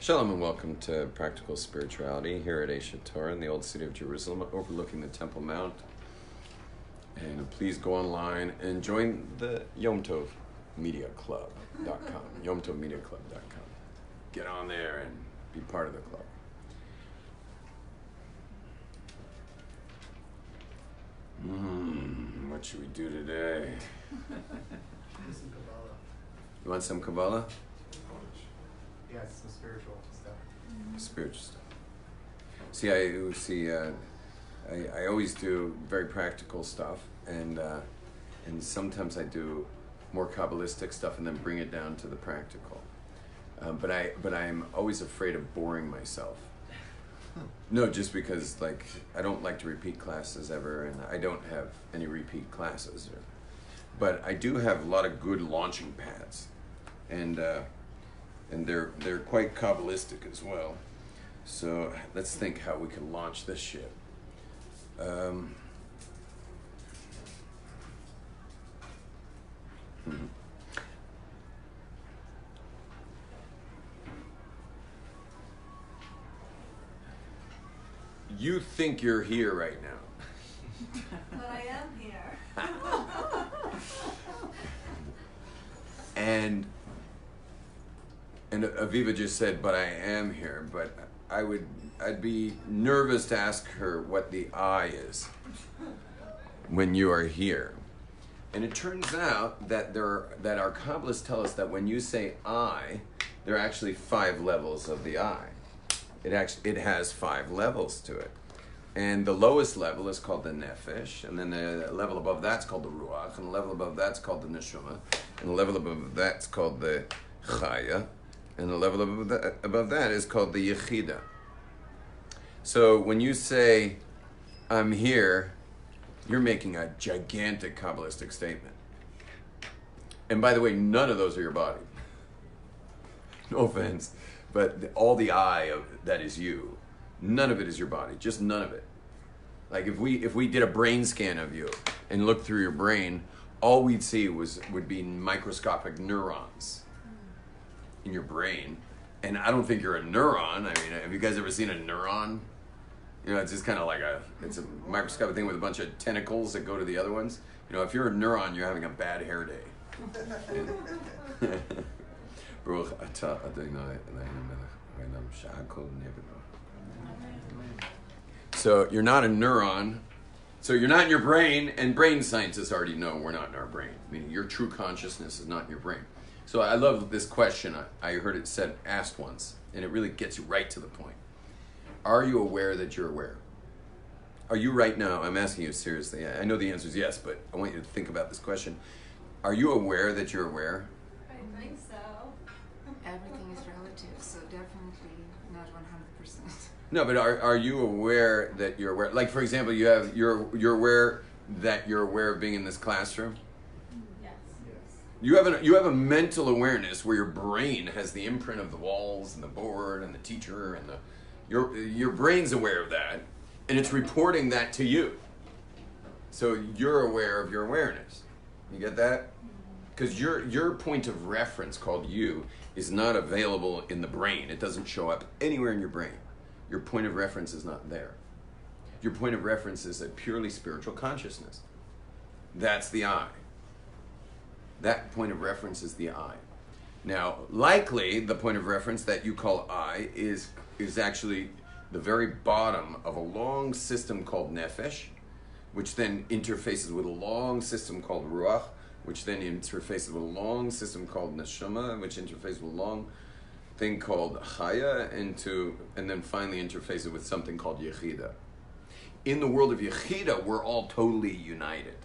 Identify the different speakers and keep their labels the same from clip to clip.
Speaker 1: Shalom and welcome to Practical Spirituality here at Aish Torah in the old city of Jerusalem, overlooking the Temple Mount. And please go online and join the Yom Tov Media Club.com, YomTovMediaClub.com. Get on there and be part of the club. What should we do today?
Speaker 2: Some Kabbalah.
Speaker 1: You want some Kabbalah?
Speaker 2: Yeah, it's some spiritual stuff.
Speaker 1: Spiritual stuff. I always do very practical stuff, and sometimes I do more Kabbalistic stuff, and then bring it down to the practical. But I'm always afraid of boring myself. No, just because I don't like to repeat classes ever, and I don't have any repeat classes. But I do have a lot of good launching pads, and they're quite Kabbalistic as well. So let's think how we can launch this shit. You think you're here right now.
Speaker 3: But I am here.
Speaker 1: And Aviva just said, but I am here. But I'd be nervous to ask her what the I is when you are here. And it turns out that that our Kabbalists tell us that when you say I, there are actually 5 levels of the I. It has 5 levels to it. And the lowest level is called the nefesh, and then the level above that's called the ruach, and the level above that's called the neshama, and the level above that's called the chaya, and the level above that is called the yechida. So when you say, I'm here, you're making a gigantic Kabbalistic statement. And by the way, none of those are your body. No offense. But all the I that is you, none of it is your body, just none of it. Like if we did a brain scan of you and looked through your brain, all we'd see would be microscopic neurons in your brain. And I don't think you're a neuron. I mean, have you guys ever seen a neuron? You know, it's just kind of like it's a microscopic thing with a bunch of tentacles that go to the other ones. You know, if you're a neuron, you're having a bad hair day. Baruch atah Adonai Eloheinu melech haolam she'al kol nevado. So you're not a neuron. So you're not in your brain, and brain scientists already know we're not in our brain. I mean, your true consciousness is not in your brain. So I love this question. I heard it asked once, and it really gets you right to the point. Are you aware that you're aware? Are you right now? I'm asking you seriously. I know the answer is yes, but I want you to think about this question. Are you aware that you're aware?
Speaker 3: I think so.
Speaker 4: Everything is relative, so definitely not 100%.
Speaker 1: No, but are you aware that you're aware? Like, for example, you're aware that you're aware of being in this classroom?
Speaker 3: Yes.
Speaker 1: You have a mental awareness where your brain has the imprint of the walls and the board and the teacher and your brain's aware of that, and it's reporting that to you. So you're aware of your awareness. You get that? Because your point of reference, called you, is not available in the brain. It doesn't show up anywhere in your brain. Your point of reference is not there. Your point of reference is a purely spiritual consciousness. That's the I. That point of reference is the I. Now, likely, the point of reference that you call I is actually the very bottom of a long system called nefesh, which then interfaces with a long system called ruach, which then interfaces with a long system called neshama, which interfaces with a long thing called chaya, and then finally interfaces with something called yechida. In the world of yechida, we're all totally united.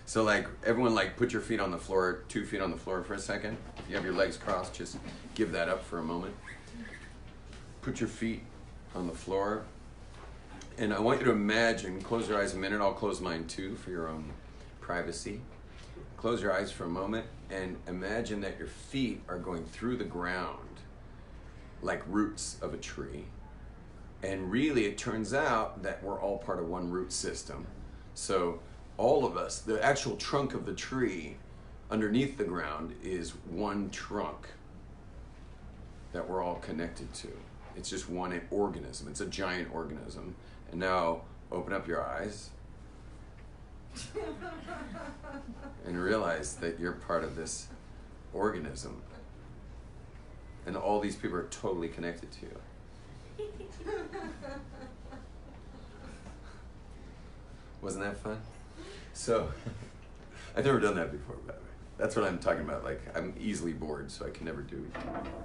Speaker 1: So everyone put your feet on the floor, 2 feet on the floor for a second. If you have your legs crossed, just give that up for a moment. Put your feet on the floor. And I want you to imagine, close your eyes a minute, I'll close mine too for your own privacy. Close your eyes for a moment and imagine that your feet are going through the ground like roots of a tree. And really it turns out that we're all part of one root system. So all of us, the actual trunk of the tree underneath the ground is one trunk. that we're all connected to. It's just one organism. It's a giant organism. And now open up your eyes and realize that you're part of this organism. And all these people are totally connected to you. Wasn't that fun? So, I've never done that before, by the way. That's what I'm talking about. Like, I'm easily bored, so I can never do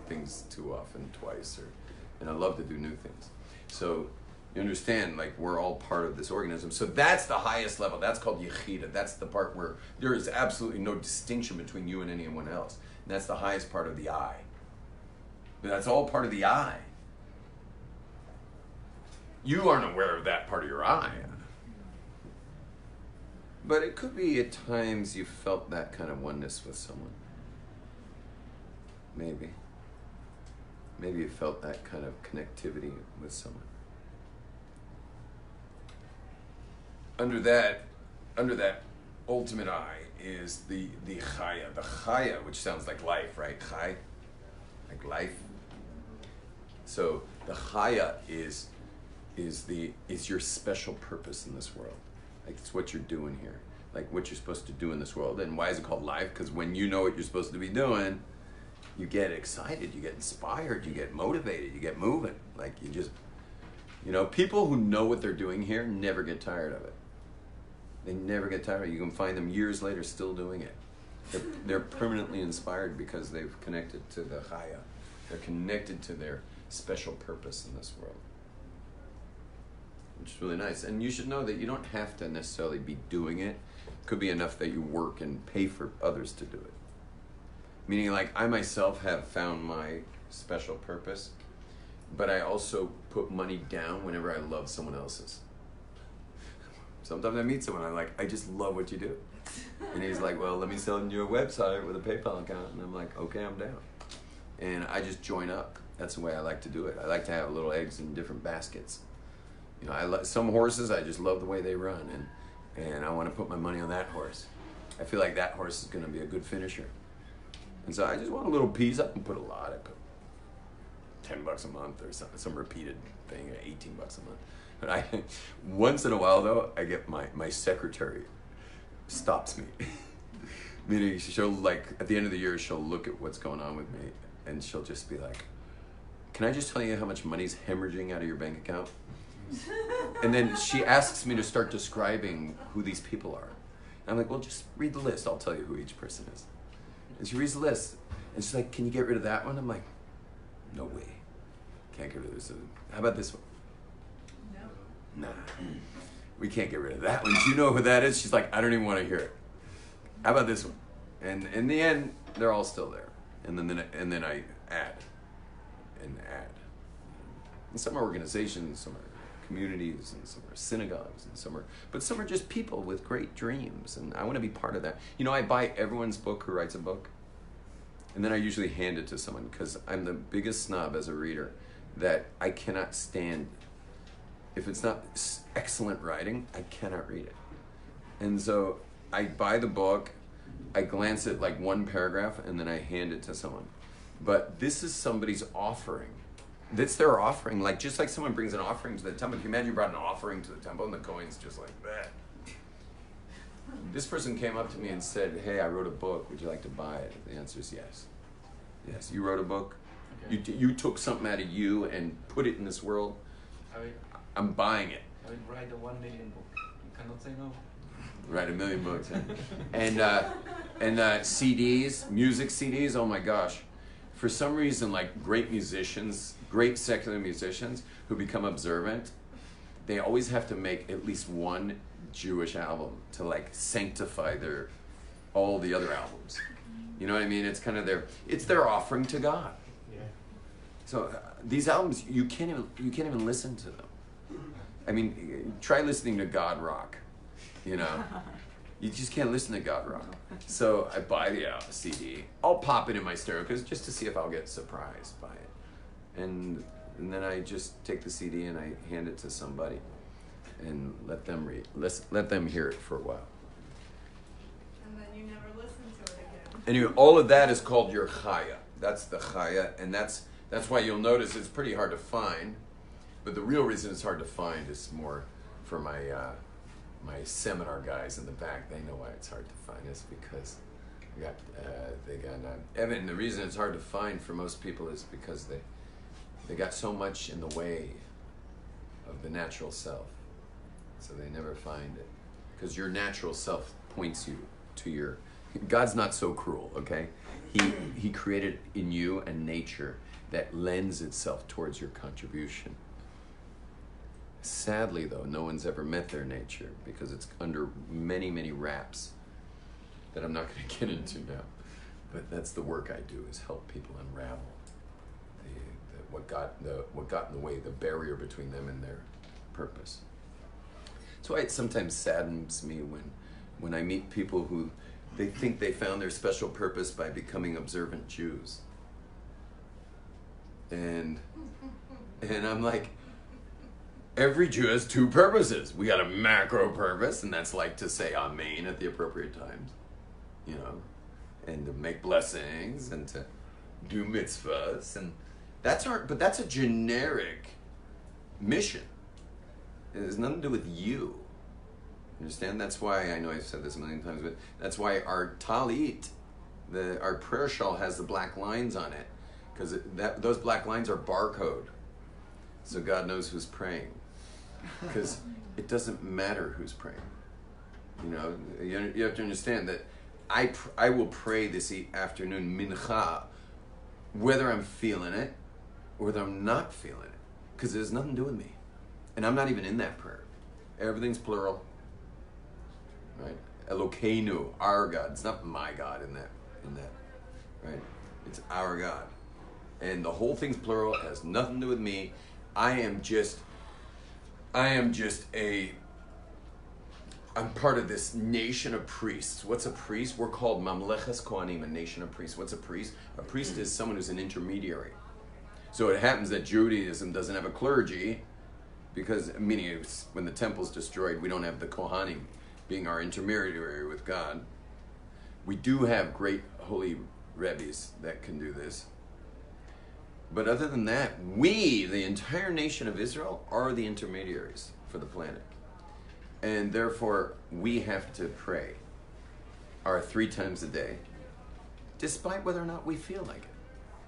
Speaker 1: things too often, twice, and I love to do new things. So, you understand, like, we're all part of this organism. So that's the highest level. That's called Yechida. That's the part where there is absolutely no distinction between you and anyone else. And that's the highest part of the I. That's all part of the I. You aren't aware of that part of your I. But it could be at times you felt that kind of oneness with someone. Maybe. Maybe you felt that kind of connectivity with someone. Under that ultimate I is the Chaya. The Chaya, which sounds like life, right? Chai, like life. So the Chaya is your special purpose in this world. Like, it's what you're doing here. Like, what you're supposed to do in this world. And why is it called life? Because when you know what you're supposed to be doing, you get excited, you get inspired, you get motivated, you get moving. Like, you just, people who know what they're doing here never get tired of it. They never get tired of it. You can find them years later still doing it. They're permanently inspired because they've connected to the Chaya. They're connected to their special purpose in this world. Which is really nice. And you should know that you don't have to necessarily be doing it. It could be enough that you work and pay for others to do it. Meaning, like, I myself have found my special purpose, but I also put money down whenever I love someone else's. Sometimes I meet someone, I'm like, I just love what you do. And he's like, well, let me send you a website with a PayPal account. And I'm like, okay, I'm down. And I just join up. That's the way I like to do it. I like to have little eggs in different baskets. Some horses, I just love the way they run, and I want to put my money on that horse. I feel like that horse is going to be a good finisher. And so I just want a little piece. I can put a lot. I put $10 a month or some repeated thing, $18 a month. But once in a while, though, I get my secretary stops me. Meaning she'll, like, at the end of the year, she'll look at what's going on with me, and she'll just be like, can I just tell you how much money's hemorrhaging out of your bank account? And then she asks me to start describing who these people are. And I'm like, well, just read the list. I'll tell you who each person is. And she reads the list. And she's like, can you get rid of that one? I'm like, no way. Can't get rid of this. How about this one? No. Nah. We can't get rid of that one. Do you know who that is? She's like, I don't even want to hear it. How about this one? And in the end, they're all still there. And then I add. And add. And some are organizations, some are communities, and some are synagogues, and some are just people with great dreams, and I want to be part of that. I buy everyone's book who writes a book, and then I usually hand it to someone, because I'm the biggest snob as a reader, that I cannot stand, if it's not excellent writing, I cannot read it. And so I buy the book, I glance at like one paragraph, and then I hand it to someone. But this is somebody's offering. That's their offering. Like, just like someone brings an offering to the temple. If you imagine you brought an offering to the temple and the coin's just like that. This person came up to me and said, hey, I wrote a book. Would you like to buy it? The answer is yes. Yes, you wrote a book. Okay. You took something out of you and put it in this world. I'm buying it.
Speaker 5: I will write a 1 million book. You cannot say no.
Speaker 1: Write 1 million books. And CDs, music CDs, oh my gosh. For some reason, like, great musicians, great secular musicians who become observant, they always have to make at least one Jewish album to, like, sanctify all the other albums. You know what I mean? It's kind of their offering to God.
Speaker 5: Yeah.
Speaker 1: So these albums, you can't even listen to them. I mean, try listening to God rock. You just can't listen to God rock. So I buy the CD. I'll pop it in my stereo just to see if I'll get surprised by it. And then I just take the CD and I hand it to somebody and let them hear it for a while.
Speaker 3: And then you never listen to it again.
Speaker 1: Anyway, all of that is called your Chaya. That's the Chaya, and that's That's why you'll notice it's pretty hard to find. But the real reason it's hard to find is more for my my seminar guys in the back. They know why it's hard to find. It's because they got Evan. The reason it's hard to find for most people is because they got so much in the way of the natural self, so they never find it. Because your natural self points you to your. God's not so cruel, okay? He created in you a nature that lends itself towards your contribution. Sadly, though, no one's ever met their nature because it's under many, many wraps that I'm not going to get into now. But that's the work I do, is help people unravel what got in the way, the barrier between them and their purpose. That's why it sometimes saddens me when I meet people who they think they found their special purpose by becoming observant Jews. And I'm like, every Jew has two purposes. We got a macro purpose, and that's like to say Amen at the appropriate times, you know, and to make blessings and to do mitzvahs, and but that's a generic mission. It has nothing to do with you. Understand? That's why, I know I've said this a million times, but that's why our talit, our prayer shawl, has the black lines on it, because those black lines are barcode, so God knows who's praying. Because it doesn't matter who's praying. You know, you have to understand that I will pray this afternoon mincha, whether I'm feeling it or whether I'm not feeling it, because it has nothing to do with me, and I'm not even in that prayer. Everything's plural. Right? Elokeinu, our God. It's not my God in that, right? It's our God. And the whole thing's plural. It has nothing to do with me. I'm part of this nation of priests. What's a priest? We're called Mamleches Kohanim, a nation of priests. What's a priest? A priest is someone who's an intermediary. So it happens that Judaism doesn't have a clergy, because, meaning when the temple's destroyed, we don't have the Kohanim being our intermediary with God. We do have great holy rebbes that can do this. But other than that, we, the entire nation of Israel, are the intermediaries for the planet. And therefore, we have to pray our 3 times a day, despite whether or not we feel like it.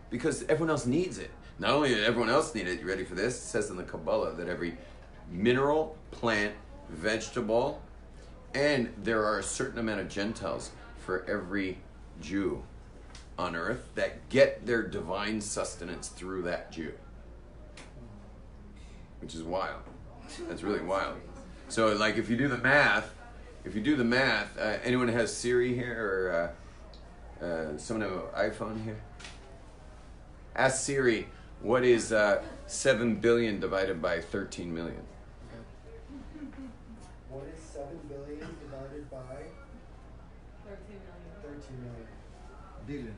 Speaker 1: Because everyone else needs it. Not only does everyone else need it, you ready for this? It says in the Kabbalah that every mineral, plant, vegetable, and there are a certain amount of Gentiles for every Jew on earth that get their divine sustenance through that Jew. Which is wild. That's really wild. So, like, if you do the math, anyone has Siri here, or someone have an iPhone here? Ask Siri, what is 7 billion divided by 13 million?
Speaker 2: What is 7 billion divided by
Speaker 3: 13 million.
Speaker 2: 13 million?
Speaker 6: Billion.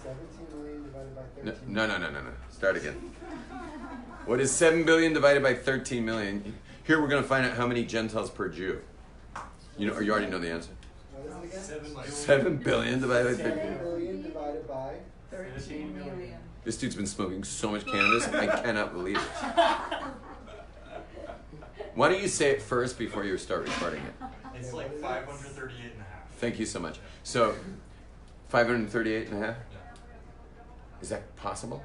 Speaker 2: 17 million divided by 13
Speaker 1: No. Start again. What is 7 billion divided by 13 million? Here we're going to find out how many Gentiles per Jew. You already know the answer.
Speaker 2: What is it again?
Speaker 1: 7 billion divided by 13
Speaker 2: 7 billion divided by
Speaker 3: 13 million.
Speaker 1: This dude's been smoking so much cannabis, I cannot believe it. Why don't you say it first before you start recording it?
Speaker 7: It's like 538 and a half.
Speaker 1: Thank you so much. So, 538 and a half?
Speaker 7: Yeah.
Speaker 1: Is that possible?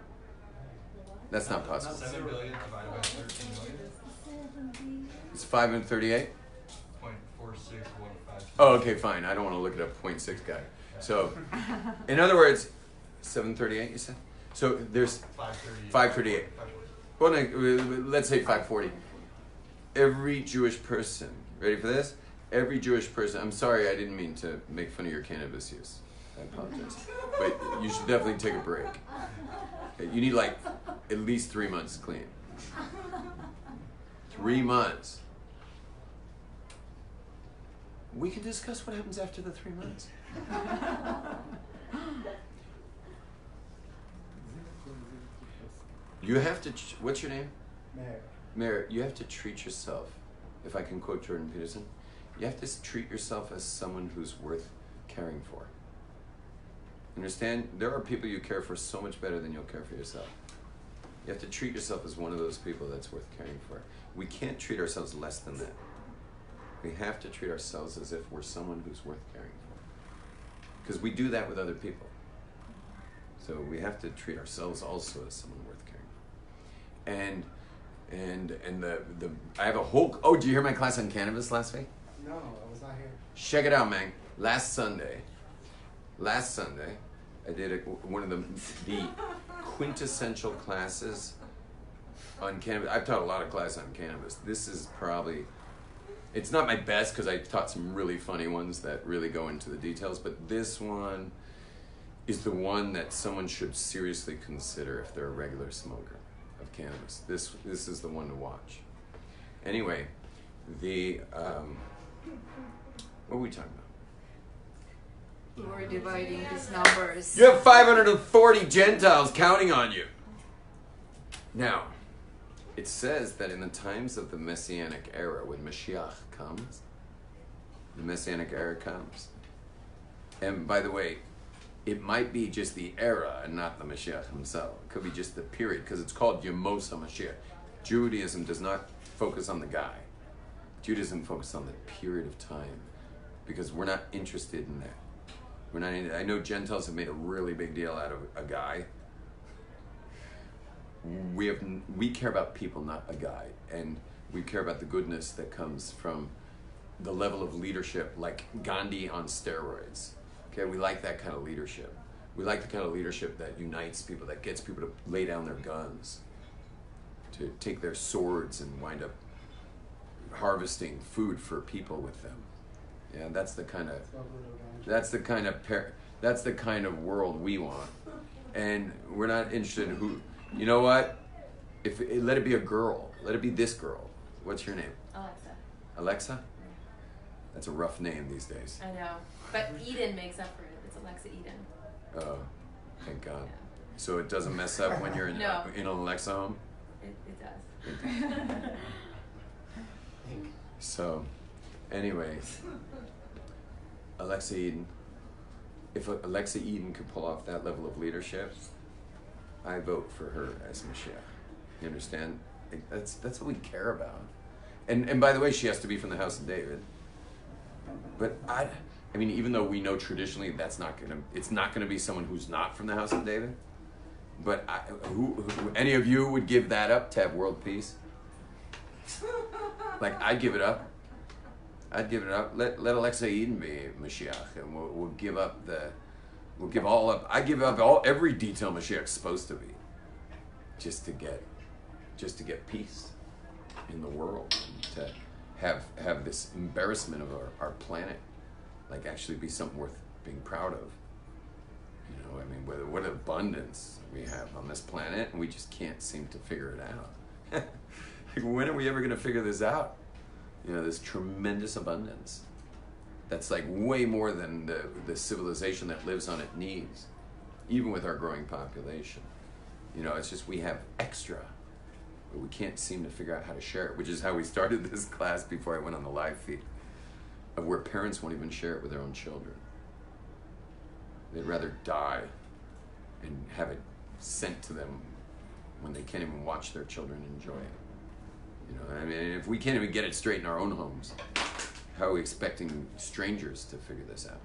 Speaker 1: That's not possible.
Speaker 7: 7 billion divided by 13 million.
Speaker 1: It's 538?
Speaker 7: 0.4615.
Speaker 1: Oh, okay, fine. I don't want to look at a 0.6 guy. So, in other words, 738, you said? So, there's 538. Well, no, let's say 540. Every Jewish person, ready for this? Every Jewish person, I'm sorry, I didn't mean to make fun of your cannabis use. I apologize. But you should definitely take a break. You need like at least 3 months clean. 3 months. We can discuss what happens after the 3 months. You have to, what's your name?
Speaker 2: Mayor.
Speaker 1: Mayor, you have to treat yourself, if I can quote Jordan Peterson, you have to treat yourself as someone who's worth caring for. Understand? There are people you care for so much better than you'll care for yourself. You have to treat yourself as one of those people that's worth caring for. We can't treat ourselves less than that. We have to treat ourselves as if we're someone who's worth caring for. Because we do that with other people. So we have to treat ourselves also as someone worth caring for. And the I have a whole, oh, did you hear my class on cannabis last week?
Speaker 2: No, I was not here.
Speaker 1: Check it out, man. Last Sunday, I did one of the quintessential classes on cannabis. I've taught a lot of classes on cannabis. This is probably, it's not my best because I taught some really funny ones that really go into the details, but this one is the one that someone should seriously consider if they're a regular smoker of cannabis. This is the one to watch. Anyway, what were we talking about?
Speaker 4: We were dividing these numbers.
Speaker 1: You have 540 Gentiles counting on you. Now, it says that in the times of the Messianic era, when Mashiach comes, the Messianic era comes. And by the way, it might be just the era and not the Mashiach himself. It could be just the period, because it's called Yemos HaMashiach. Judaism does not focus on the guy. Judaism focuses on the period of time, because we're not interested in that. We're not. I know Gentiles have made a really big deal out of a guy. We care about people, not a guy, and we care about the goodness that comes from the level of leadership, like Gandhi on steroids. Okay, we like that kind of leadership. We like the kind of leadership that unites people, that gets people to lay down their guns, to take their swords and wind up harvesting food for people with them. Yeah, that's the kind of world we want, and we're not interested in who. You know what? Let it be a girl. Let it be this girl. What's your name?
Speaker 3: Alexa.
Speaker 1: Alexa? That's a rough name these days.
Speaker 3: I know. But Eden makes up for it. It's Alexa Eden.
Speaker 1: Oh, thank God. So it doesn't mess up when you're in an Alexa home?
Speaker 3: It does.
Speaker 1: So, anyway, Alexa Eden. If Alexa Eden could pull off that level of leadership, I vote for her as Mashiach. You understand? That's what we care about. And by the way, she has to be from the house of David. But I mean, even though we know traditionally it's not gonna be someone who's not from the house of David. But who any of you would give that up to have world peace? Like, I'd give it up. Let Alexa Eden be Mashiach, and we'll give up I give up every detail Mashiach's supposed to be, just to get peace in the world, and to have this embarrassment of our planet, like, actually be something worth being proud of. You know, I mean, what abundance we have on this planet, and we just can't seem to figure it out. Like, when are we ever going to figure this out? You know, this tremendous abundance. That's like way more than the civilization that lives on it needs, even with our growing population. You know, it's just we have extra, but we can't seem to figure out how to share it, which is how we started this class before I went on the live feed, of where parents won't even share it with their own children. They'd rather die and have it sent to them when they can't even watch their children enjoy it. You know, I mean, if we can't even get it straight in our own homes, how are we expecting strangers to figure this out?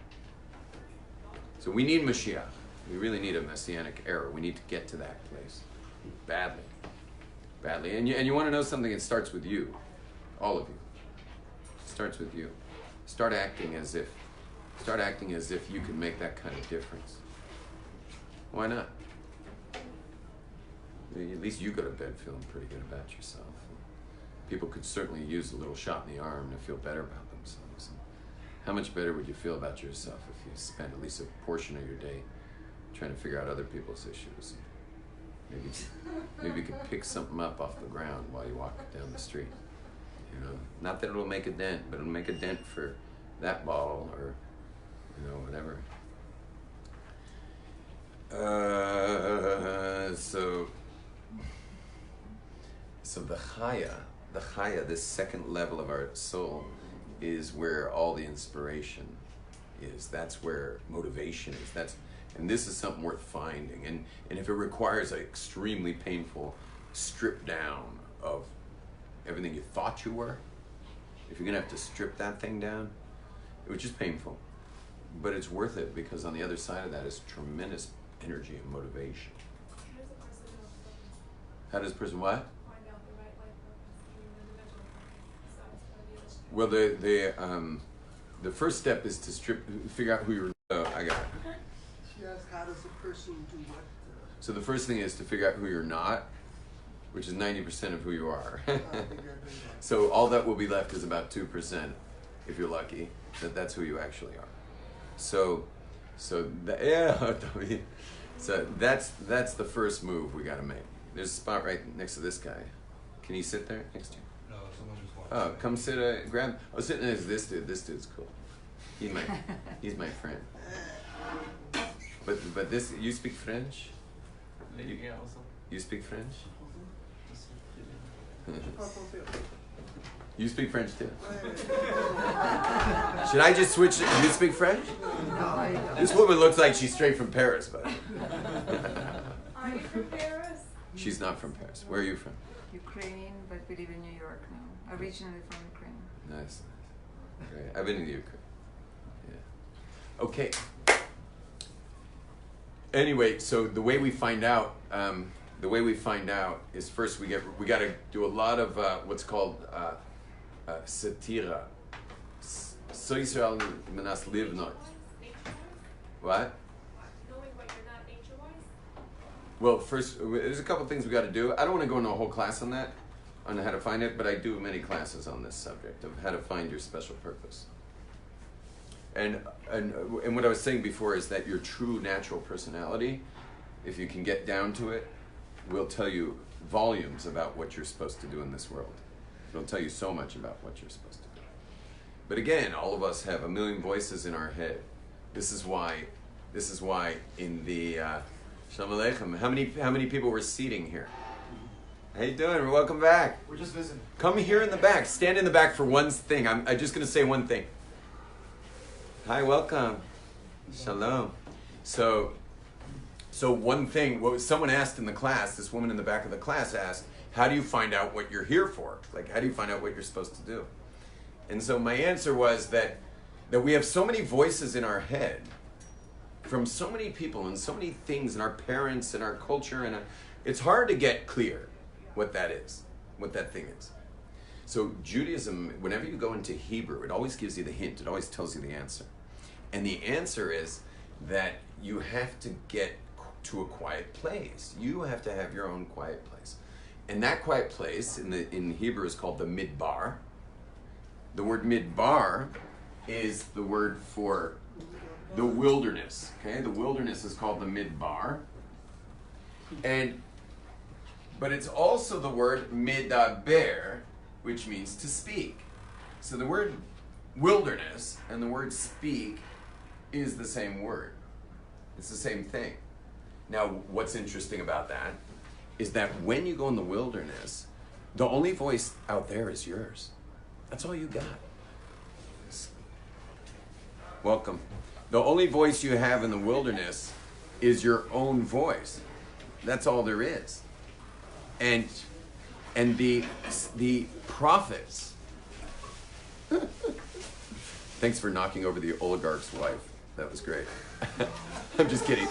Speaker 1: So we need Mashiach. We really need a Messianic era. We need to get to that place badly. And you want to know something? It starts with you, all of you. It starts with you. Start acting as if you can make that kind of difference. Why not? At least you go to bed feeling pretty good about yourself. People could certainly use a little shot in the arm to feel better about themselves. And how much better would you feel about yourself if you spent at least a portion of your day trying to figure out other people's issues? Maybe you could pick something up off the ground while you walk down the street. You know, not that it'll make a dent, but it'll make a dent for that bottle, or, you know, whatever. So the Chaya, this second level of our soul, is where all the inspiration is. That's where motivation is. And this is something worth finding. And if it requires an extremely painful strip down of everything you thought you were, if you're gonna have to strip that thing down, which is painful, but it's worth it because on the other side of that is tremendous energy and motivation. How does a person what? Well, the first step is to figure out who you're. I got it.
Speaker 2: She asked, how does a person do what?
Speaker 1: So the first thing is to figure out who you're not, which is 90% of who you are. So all that will be left is about 2%, if you're lucky, that's who you actually are. So that's the first move we got to make. There's a spot right next to this guy. Can you sit there next to you?
Speaker 7: No, someone just walked.
Speaker 1: Oh, come sit. Grab. Oh, sitting next to this dude. This dude's cool. He's my friend. But this, you speak French?
Speaker 5: Yeah, also.
Speaker 1: You speak French? You speak French too. Should I just switch? You speak French? This woman looks like she's straight from Paris, but
Speaker 3: Are you from Paris?
Speaker 1: she's not from Paris. Where are you from?
Speaker 4: Ukraine, but we live in New York now. Originally from Ukraine.
Speaker 1: Nice. Great. I've been to the Ukraine. Yeah. Okay. Anyway, so the way we find out is first we got to do a lot of what's called satira. Social menas livnot. What?
Speaker 3: Knowing what you're not nature-wise?
Speaker 1: Well, first, there's a couple things we got to do. I don't want to go into a whole class on that, on how to find it, but I do many classes on this subject of how to find your special purpose. And what I was saying before is that your true natural personality, if you can get down to it, will tell you volumes about what you're supposed to do in this world. It'll tell you so much about what you're supposed to do. But again, all of us have a million voices in our head. This is why in the Shalom Aleichem, how many people were seating here? How you doing? Welcome back.
Speaker 7: We're just visiting.
Speaker 1: Come here in the back. Stand in the back for one thing. I'm just going to say one thing. Hi, welcome. Shalom. So one thing, what someone asked in the class, this woman in the back of the class asked, how do you find out what you're here for? Like, how do you find out what you're supposed to do? And so my answer was that we have so many voices in our head from so many people and so many things and our parents and our culture, and it's hard to get clear what that is, what that thing is. So Judaism, whenever you go into Hebrew, it always gives you the hint. It always tells you the answer. And the answer is that you have to get to a quiet place. You have to have your own quiet place. And that quiet place in Hebrew is called the midbar. The word midbar is the word for the wilderness. Okay, the wilderness is called the midbar. But it's also the word medaber, which means to speak. So the word wilderness and the word speak is the same word. It's the same thing. Now, what's interesting about that is that when you go in the wilderness, the only voice out there is yours. That's all you got. Welcome. The only voice you have in the wilderness is your own voice. That's all there is. And the prophets. Thanks for knocking over the oligarch's wife. That was great. I'm just kidding.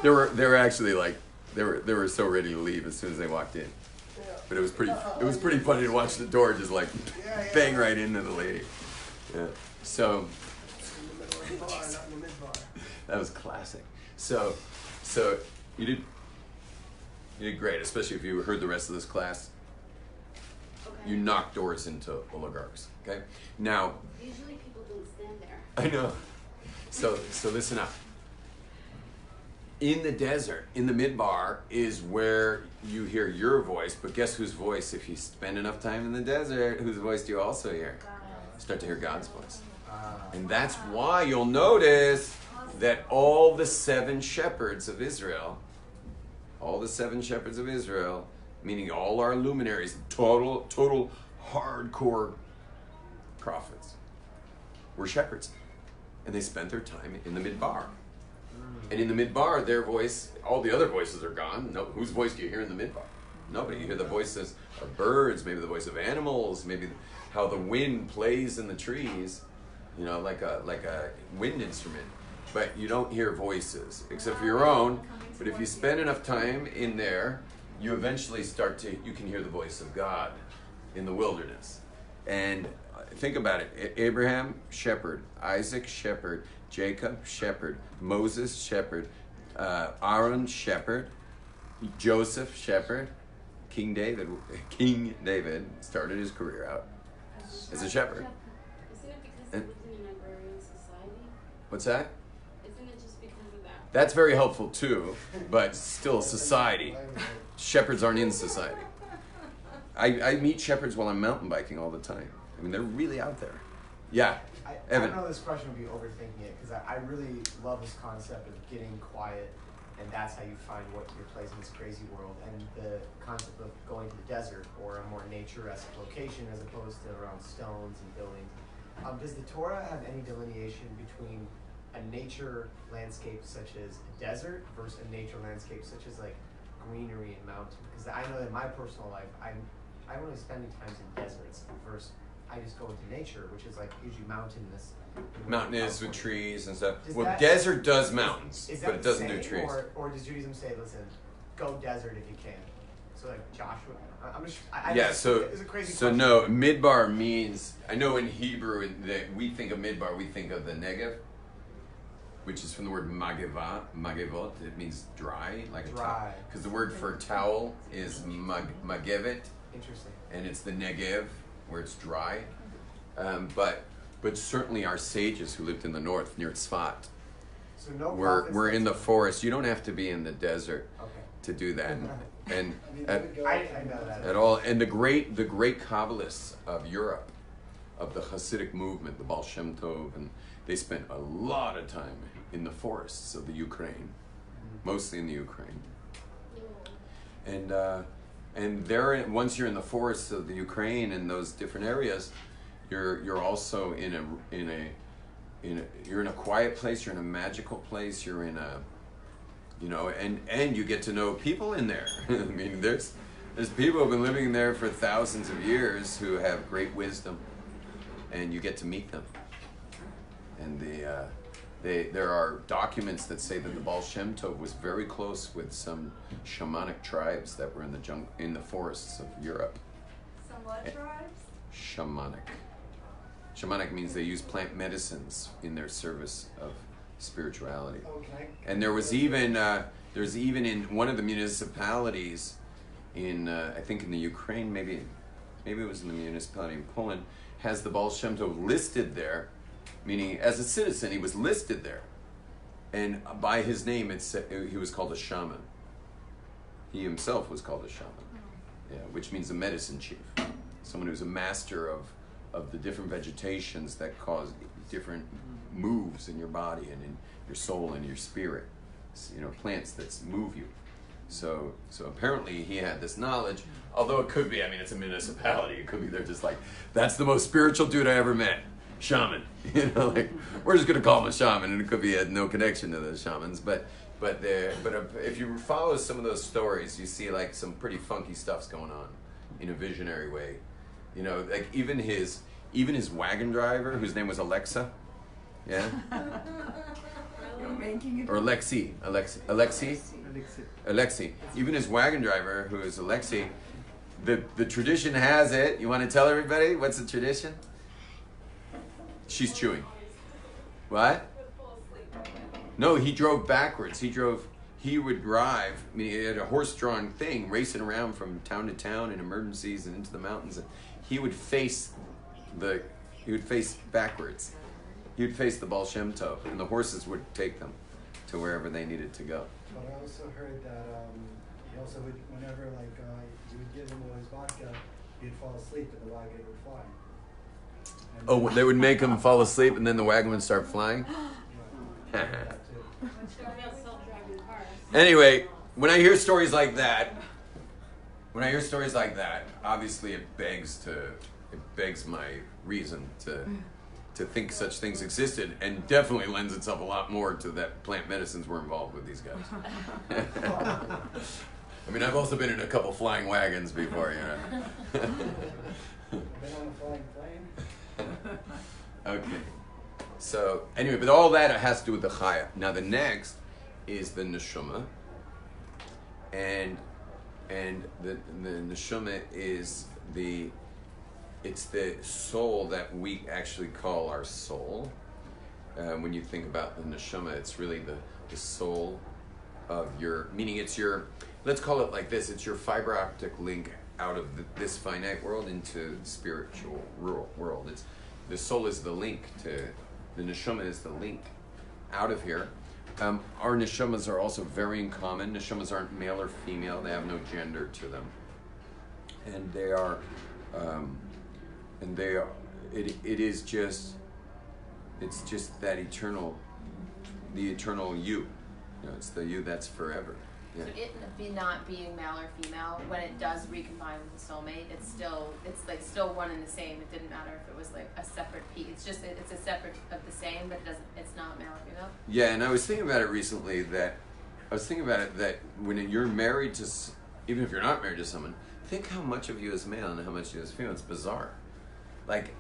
Speaker 1: They were actually like they were so ready to leave as soon as they walked in. But it was pretty funny to watch the door just like bang right into the lady. Yeah. So
Speaker 2: In the middle of the bar, not in the mid-bar.
Speaker 1: that was classic. So you did great, especially if you heard the rest of this class.
Speaker 3: Okay.
Speaker 1: You knocked doors into oligarchs. Okay. Now
Speaker 3: Usually people don't stand there.
Speaker 1: I know. So listen up. In the desert, in the midbar, is where you hear your voice. But guess whose voice? If you spend enough time in the desert, whose voice do you also hear? Start to hear God's voice. And that's why you'll notice that all the seven shepherds of Israel, meaning all our luminaries, total hardcore prophets, were shepherds. And they spent their time in the midbar. And in the midbar, their voice, all the other voices are gone. No, whose voice do you hear in the midbar? Nobody. You hear the voices of birds, maybe the voice of animals, maybe how the wind plays in the trees, you know, like a wind instrument. But you don't hear voices, except for your own. But if you spend enough time in there, you eventually you can hear the voice of God in the wilderness. And think about it. Abraham, shepherd. Isaac, shepherd. Jacob, shepherd. Moses, shepherd. Aaron, shepherd. Joseph, shepherd. King David started his career out as a shepherd.
Speaker 3: Isn't it because they lived in an agrarian society?
Speaker 1: What's that?
Speaker 3: Isn't it just because of that?
Speaker 1: That's very helpful too, but still society. Shepherds aren't in society. I meet shepherds while I'm mountain biking all the time. I mean, they're really out there. Yeah,
Speaker 6: I
Speaker 1: Evan.
Speaker 6: know this question would be overthinking it, because I really love this concept of getting quiet, and that's how you find what your place in this crazy world, and the concept of going to the desert or a more nature-esque location as opposed to around stones and buildings. Does the Torah have any delineation between a nature landscape such as a desert versus a nature landscape such as like greenery and mountain? Because I know that in my personal life, I'm only spending times in deserts versus I just go into nature, which is like usually mountainous.
Speaker 1: Mountainous with trees and stuff.
Speaker 6: Does
Speaker 1: Well,
Speaker 6: that-
Speaker 1: desert does mountains,
Speaker 6: Is
Speaker 1: but
Speaker 6: that
Speaker 1: it doesn't
Speaker 6: the
Speaker 1: do
Speaker 6: same,
Speaker 1: trees.
Speaker 6: or does Judaism say, listen, go desert if you can? So like Joshua, I'm just, I
Speaker 1: Yeah,
Speaker 6: just,
Speaker 1: so
Speaker 6: it's a crazy
Speaker 1: so
Speaker 6: question.
Speaker 1: no, midbar means, I know in Hebrew that we think of midbar, we think of the Negev, which is from the word magevot. It means dry, like a towel.
Speaker 6: Dry.
Speaker 1: Because the word for towel is magevet,
Speaker 6: Interesting.
Speaker 1: and it's the Negev, where it's dry. But certainly our sages who lived in the north near Tzfat
Speaker 6: So no
Speaker 1: were
Speaker 6: prophets
Speaker 1: in the
Speaker 6: that's-
Speaker 1: forest. You don't have to be in the desert
Speaker 6: Okay.
Speaker 1: to do that. And
Speaker 2: I mean,
Speaker 1: at,
Speaker 2: they would go
Speaker 6: I know that.
Speaker 1: at all, and the great Kabbalists of Europe, of the Hasidic movement, the Baal Shem Tov, and they spent a lot of time in the forests of the Ukraine, mostly in the Ukraine. And there, once you're in the forests of the Ukraine and those different areas, you're also you're in a quiet place. You're in a magical place. You're in a, you know, and you get to know people in there. I mean, there's people who've been living there for thousands of years who have great wisdom, and you get to meet them. And there are documents that say that the Baal Shem Tov was very close with some shamanic tribes that were in the forests of Europe.
Speaker 3: Some what tribes?
Speaker 1: Shamanic. Shamanic means they use plant medicines in their service of spirituality.
Speaker 2: Oh, can I?
Speaker 1: And there was even there's even in one of the municipalities in I think in the Ukraine, maybe it was in the municipality in Poland, has the Baal Shem Tov listed there, meaning as a citizen he was listed there, and by his name it said he was called a shaman. He himself was called a shaman, yeah, which means a medicine chief, someone who's a master of the different vegetations that cause different moves in your body and in your soul and your spirit, you know, plants that move you. So apparently he had this knowledge, although it could be, I mean, it's a municipality, it could be they're just like, that's the most spiritual dude I ever met, shaman. You know, like, we're just gonna call him a shaman, and it could be had no connection to the shamans, but if you follow some of those stories, you see like some pretty funky stuff's going on in a visionary way. You know, like even his wagon driver, whose name was Alexa, yeah,
Speaker 4: You're making it
Speaker 1: or Alexi. Even his wagon driver, who is Alexi, the tradition has it. You want to tell everybody what's the tradition? She's chewing. What? No, he drove backwards. He would drive. I mean, he had a horse-drawn thing racing around from town to town in emergencies and into the mountains. And he would face backwards. He would face the Baal Shem Tov, and the horses would take them to wherever they needed to go.
Speaker 2: But I also heard that he also would, whenever like you would give him his vodka, he'd fall asleep and the wagon would fly. And
Speaker 1: Oh, they would make him fall asleep, and then the wagon would start flying.
Speaker 2: that too.
Speaker 3: Self-driving cars.
Speaker 1: Anyway, when I hear stories like that, obviously it begs my reason to to think such things existed, and definitely lends itself a lot more to that plant medicines were involved with these guys. I mean, I've also been in a couple flying wagons before, you know.
Speaker 2: Been on a flying plane?
Speaker 1: Okay. So, anyway, but all that has to do with the chaya. Now, the next is the neshama. And the neshama is it's the soul that we actually call our soul. When you think about the neshama, it's really the soul of your, meaning it's your, let's call it like this, it's your fiber optic link out of this finite world into the spiritual world. It's, the soul is the link to, the neshama is the link out of here. Our neshamas are also very uncommon. Neshamas aren't male or female. They have no gender to them. And they are, it's just that eternal, the eternal you. You know, it's the you that's forever. Yeah.
Speaker 8: So it be not being male or female, when it does recombine with the soulmate, it's like still one and the same. It didn't matter if it was like a separate piece. It's just it's a separate of the same, but it's not male or female.
Speaker 1: Yeah, and I was thinking about it recently that when you're married to, even if you're not married to someone, think how much of you is male and how much of you is female. It's bizarre. Like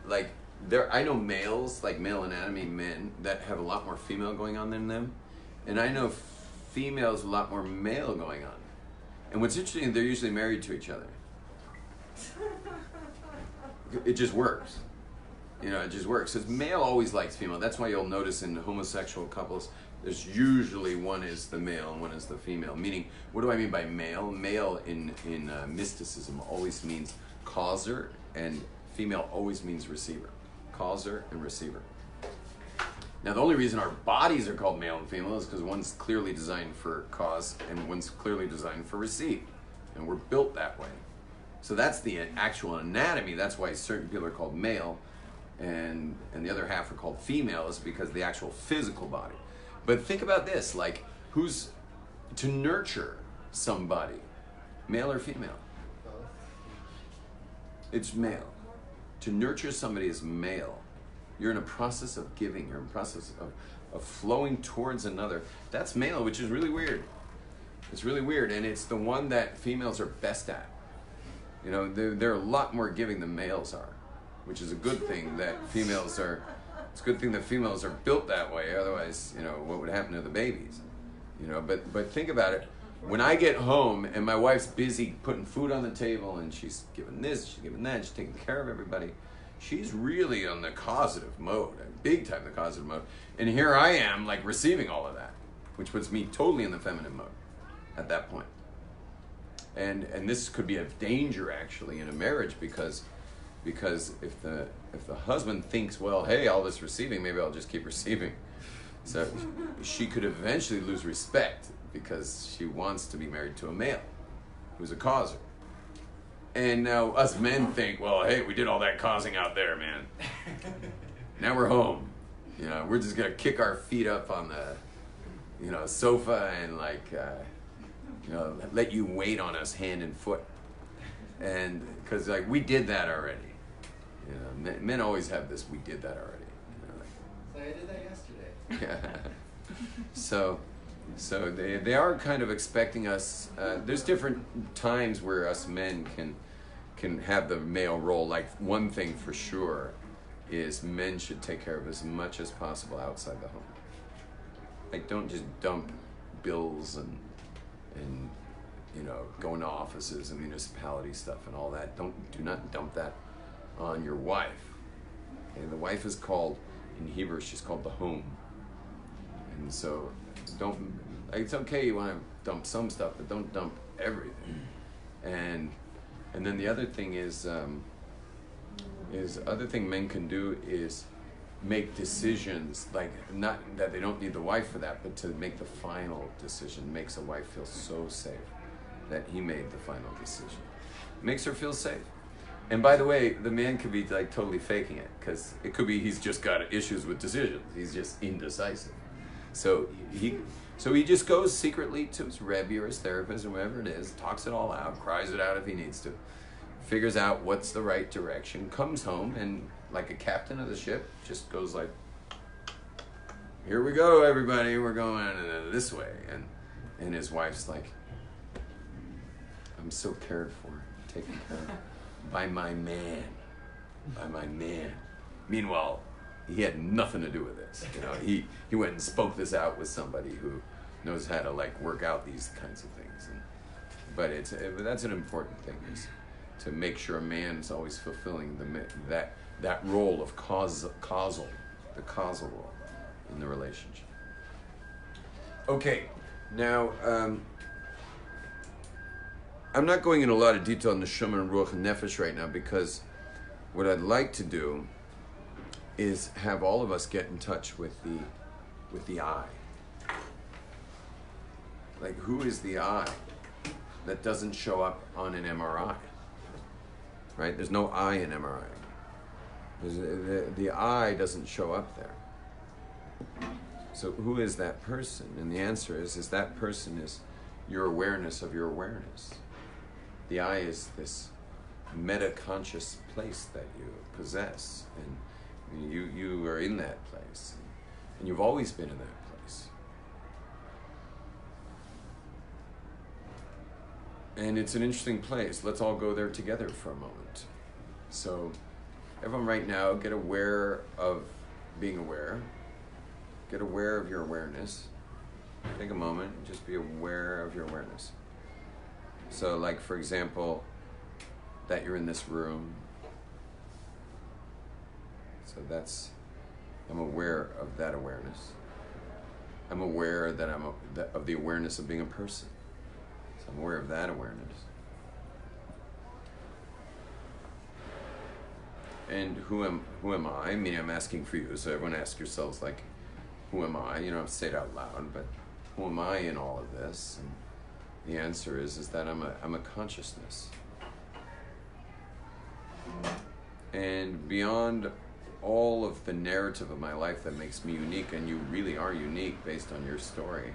Speaker 1: I know males, like male anatomy men, that have a lot more female going on than them, and I know females a lot more male going on. And what's interesting, they're usually married to each other. It just works. You know, it just works. Because male always likes female. That's why you'll notice in homosexual couples, there's usually one is the male and one is the female. Meaning, what do I mean by male? Male in mysticism always means causer, and female always means receiver. Causer and receiver. Now, the only reason our bodies are called male and female is because one's clearly designed for cause and one's clearly designed for receive. And we're built that way. So that's the actual anatomy. That's why certain people are called male and the other half are called female, is because of the actual physical body. But think about this, like, who's to nurture somebody, male or female? It's male. To nurture somebody is male. You're in a process of giving. You're in a process of flowing towards another. That's male, which is really weird. It's really weird, and it's the one that females are best at. You know, they're a lot more giving than males are, which is a good thing that females are. It's a good thing that females are built that way. Otherwise, you know, what would happen to the babies? You know, but think about it. When I get home and my wife's busy putting food on the table and she's giving this, she's giving that, she's taking care of everybody, she's really on the causative mode, big time the causative mode. And here I am, like, receiving all of that, which puts me totally in the feminine mode at that point. And this could be a danger, actually, in a marriage, because if the husband thinks, well, hey, all this receiving, maybe I'll just keep receiving. So she could eventually lose respect because she wants to be married to a male who's a causer. And now us men think, well, hey, we did all that causing out there, man. Now we're home. You know, we're just gonna kick our feet up on the, you know, sofa and you know, let you wait on us hand and foot. And because like we did that already. You know, men always have this. We did that already. You know,
Speaker 2: So I did that yesterday.
Speaker 1: Yeah. So they are kind of expecting us. There's different times where us men can have the male role. Like, one thing for sure is men should take care of as much as possible outside the home. Like, don't just dump bills and you know, go into offices and municipality stuff and all that. Do not dump that on your wife. Okay? The wife is called, in Hebrew, she's called the home. And so don't, like, it's okay you want to dump some stuff, but don't dump everything. And then the other thing is other thing men can do is make decisions, like, not that they don't need the wife for that, but to make the final decision. Makes a wife feel so safe that he made the final decision. Makes her feel safe. And by the way, the man could be like totally faking it, because it could be he's just got issues with decisions. He's just indecisive. So he just goes secretly to his Rebbe or his therapist or whoever it is, talks it all out, cries it out if he needs to, figures out what's the right direction, comes home, and like a captain of the ship, just goes like, here we go, everybody, we're going this way. And his wife's like, I'm so cared for, taken care of by my man. By my man. Meanwhile, he had nothing to do with this. You know, he went and spoke this out with somebody who knows how to like work out these kinds of things. But that's an important thing, is to make sure a man's always fulfilling that role of causal role in the relationship. Okay, now I'm not going into a lot of detail on the Neshama and Ruach and Nefesh right now, because what I'd like to do is have all of us get in touch with the I. Like, who is the I that doesn't show up on an MRI? Right? There's no I in MRI. The I doesn't show up there. So who is that person? And the answer is that person is your awareness of your awareness. The I is this meta-conscious place that you possess, and you are in that place, and you've always been in that place. And it's an interesting place. Let's all go there together for a moment. So everyone right now, get aware of being aware. Get aware of your awareness. Take a moment and just be aware of your awareness. So, like, for example, that you're in this room. So I'm aware of that awareness. I'm aware that of the awareness of being a person. So I'm aware of that awareness. And who am I? I mean, I'm asking for you. So everyone ask yourselves, like, who am I? You don't have to say it out loud, but who am I in all of this? And the answer is that I'm a consciousness. And beyond all of the narrative of my life that makes me unique, and you really are unique based on your story.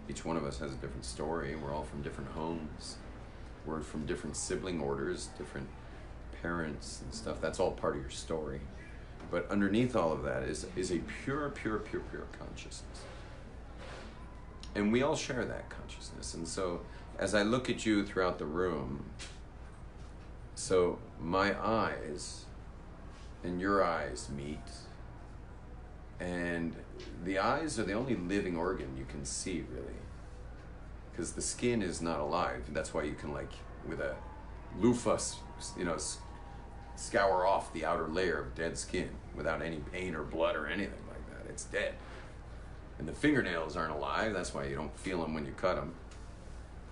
Speaker 1: Each one of us has a different story. We're all from different homes. We're from different sibling orders, different parents and stuff. That's all part of your story. But underneath all of that is a pure consciousness. And we all share that consciousness. And so as I look at you throughout the room, so my eyes and your eyes meet, and the eyes are the only living organ you can see, really, because the skin is not alive. That's why you can, like, with a loofah, scour off the outer layer of dead skin without any pain or blood or anything like that. It's dead. And the fingernails aren't alive. That's why you don't feel them when you cut them.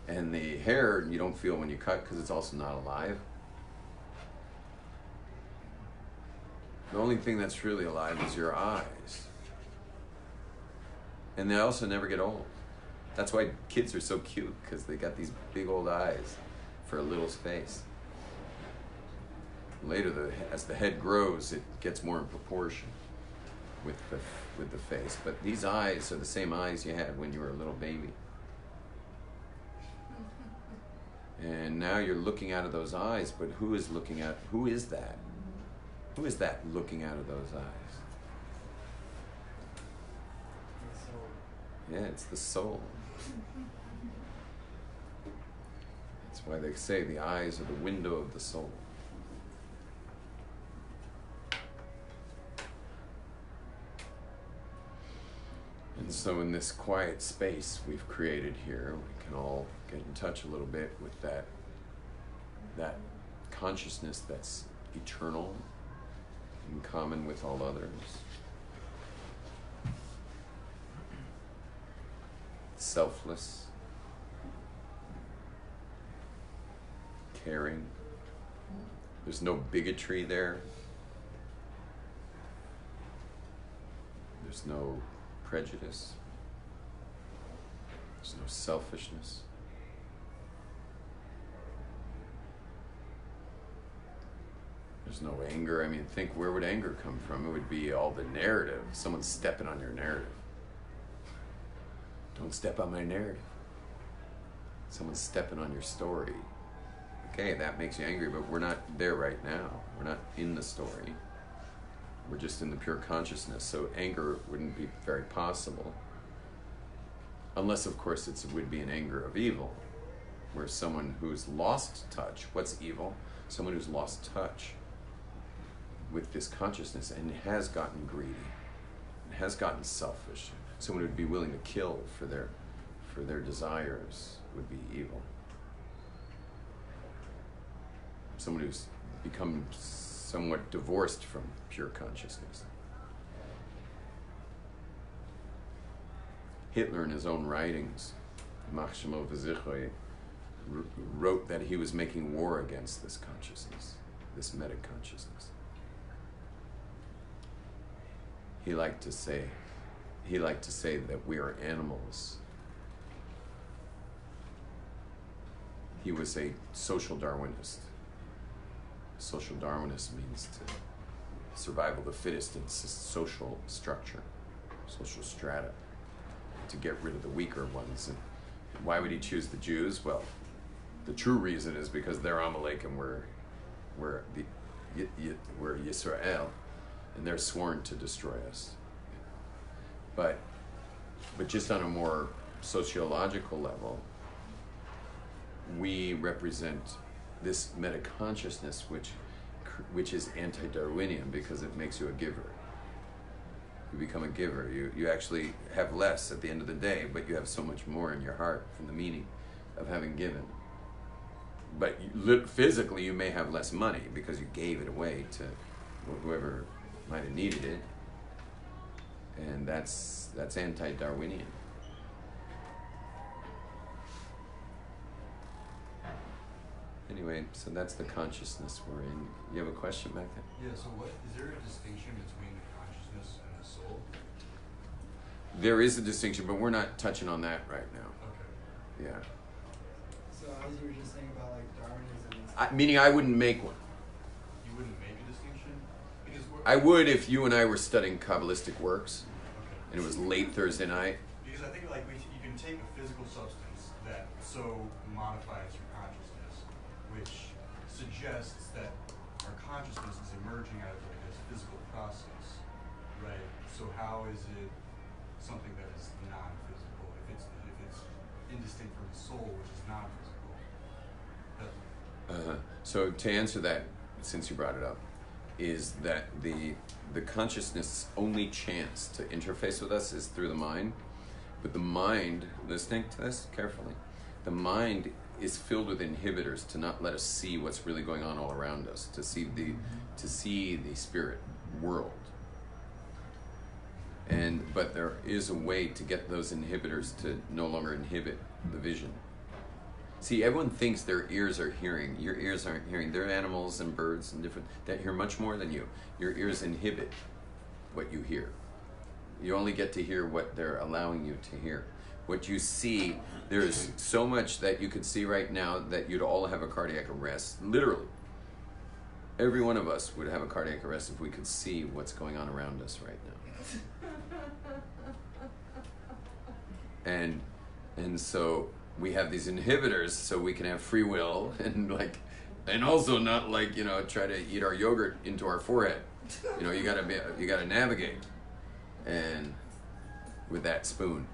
Speaker 1: And the hair you don't feel when you cut, because it's also not alive. The only thing that's really alive is your eyes. And they also never get old. That's why kids are so cute, because they got these big old eyes for a little space. Later, as the head grows, it gets more in proportion with the face. But these eyes are the same eyes you had when you were a little baby. And now you're looking out of those eyes, but who is that? Who is that looking out of those eyes? Yeah, it's the soul. That's why they say the eyes are the window of the soul. And so in this quiet space we've created here, we can all get in touch a little bit with that consciousness that's eternal, in common with all others. Selfless, caring. There's no bigotry there. There's no prejudice. There's no selfishness. There's no anger. I mean, think, where would anger come from? It would be all the narrative. Someone's stepping on your narrative. Don't step on my narrative. Someone's stepping on your story. Okay, that makes you angry, but we're not there right now. We're not in the story. We're just in the pure consciousness, so anger wouldn't be very possible. Unless, of course, it would be an anger of evil, where someone who's lost touch, what's evil? Someone who's lost touch with this consciousness and has gotten greedy, and has gotten selfish. Someone who would be willing to kill for their desires would be evil. Someone who's become somewhat divorced from pure consciousness. Hitler, in his own writings, יימח שמו וזכרו, wrote that he was making war against this consciousness, this meta-consciousness. He liked to say that we are animals. He was a social Darwinist. Social Darwinist means survival of the fittest in social structure, social strata, to get rid of the weaker ones. And why would he choose the Jews? Well, the true reason is because they're Amalek and we're Yisrael, and they're sworn to destroy us. But just on a more sociological level, we represent this meta-consciousness which is anti-Darwinian because it makes you a giver. You become a giver. You actually have less at the end of the day, but you have so much more in your heart from the meaning of having given. But physically, you may have less money because you gave it away to whoever might have needed it, and that's anti-Darwinian. Anyway, so that's the consciousness we're in. You have a question back there?
Speaker 9: Yeah, so is there a distinction between the consciousness and the soul?
Speaker 1: There is a distinction, but we're not touching on that right now.
Speaker 9: Okay.
Speaker 1: Yeah.
Speaker 2: So as you were just saying about like Darwinism and stuff.
Speaker 1: Meaning I wouldn't make one.
Speaker 9: You wouldn't make a distinction? Because
Speaker 1: I would if you and I were studying Kabbalistic works,
Speaker 9: Okay.
Speaker 1: and it was late Thursday night.
Speaker 9: Because I think like you can take a physical substance that so modifies your consciousness, which suggests that our consciousness is emerging out of like this physical process, right? So how is it something that is non-physical if it's indistinct from the soul, which is non-physical?
Speaker 1: So to answer that, since you brought it up, is that the consciousness' only chance to interface with us is through the mind. But the mind, listening to this carefully, the mind is filled with inhibitors to not let us see what's really going on all around us, to see the spirit world. But there is a way to get those inhibitors to no longer inhibit the vision. See, everyone thinks their ears are hearing. Your ears aren't hearing. They're animals and birds and different that hear much more than you. Your ears inhibit what you hear. You only get to hear what they're allowing you to hear. What you see, there's so much that you could see right now that you'd all have a cardiac arrest. Literally. Every one of us would have a cardiac arrest if we could see what's going on around us right now. And so we have these inhibitors so we can have free will and also not try to eat our yogurt into our forehead. You gotta navigate and with that spoon.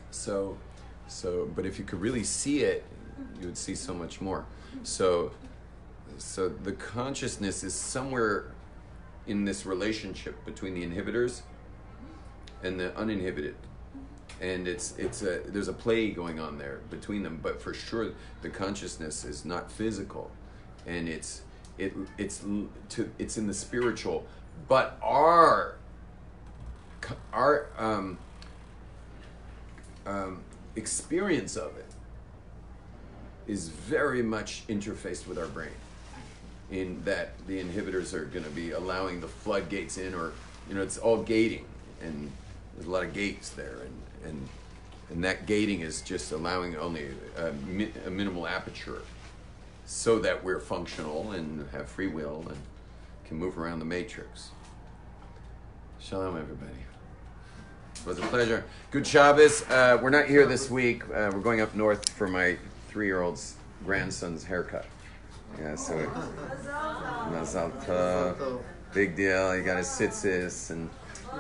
Speaker 1: So but if you could really see it, you would see so much more. So the consciousness is somewhere in this relationship between the inhibitors and the uninhibited. And there's a play going on there between them, but for sure the consciousness is not physical, and it's in the spiritual. But our experience of it is very much interfaced with our brain, in that the inhibitors are going to be allowing the floodgates in, or it's all gating, and there's a lot of gates there, and that gating is just allowing only a minimal aperture so that we're functional and have free will and can move around the matrix. Shalom, everybody. It was a pleasure. Good Shabbos. We're not here this week. We're going up north for my 3-year-old's grandson's haircut. Yeah, so Mazal Tov. big deal. He got his tzitzis, and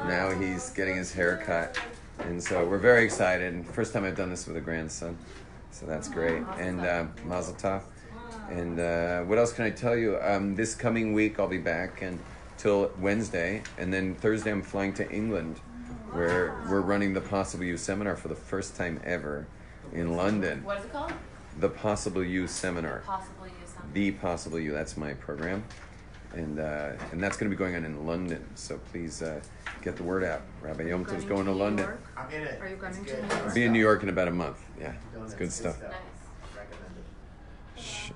Speaker 1: now he's getting his hair cut. And so we're very excited. And first time I've done this with a grandson. So that's great. And Mazel Tov. And what else can I tell you? This coming week I'll be back until Wednesday. And then Thursday I'm flying to England, where we're running the Possible You seminar for the first time ever in London.
Speaker 8: What is it called?
Speaker 1: The Possible You seminar.
Speaker 8: Possible use something.
Speaker 1: The Possible You, that's my program. And that's going to be going on in London. So please get the word out. Rabbi Yom Tov is going to London.
Speaker 6: I'm in it.
Speaker 4: Are you going
Speaker 6: It's
Speaker 4: to
Speaker 6: good.
Speaker 4: New York?
Speaker 1: I'll be in New York in about a month. Yeah, it's
Speaker 6: Donuts,
Speaker 1: good stuff.
Speaker 8: Nice.
Speaker 6: Recommended.
Speaker 1: Shh,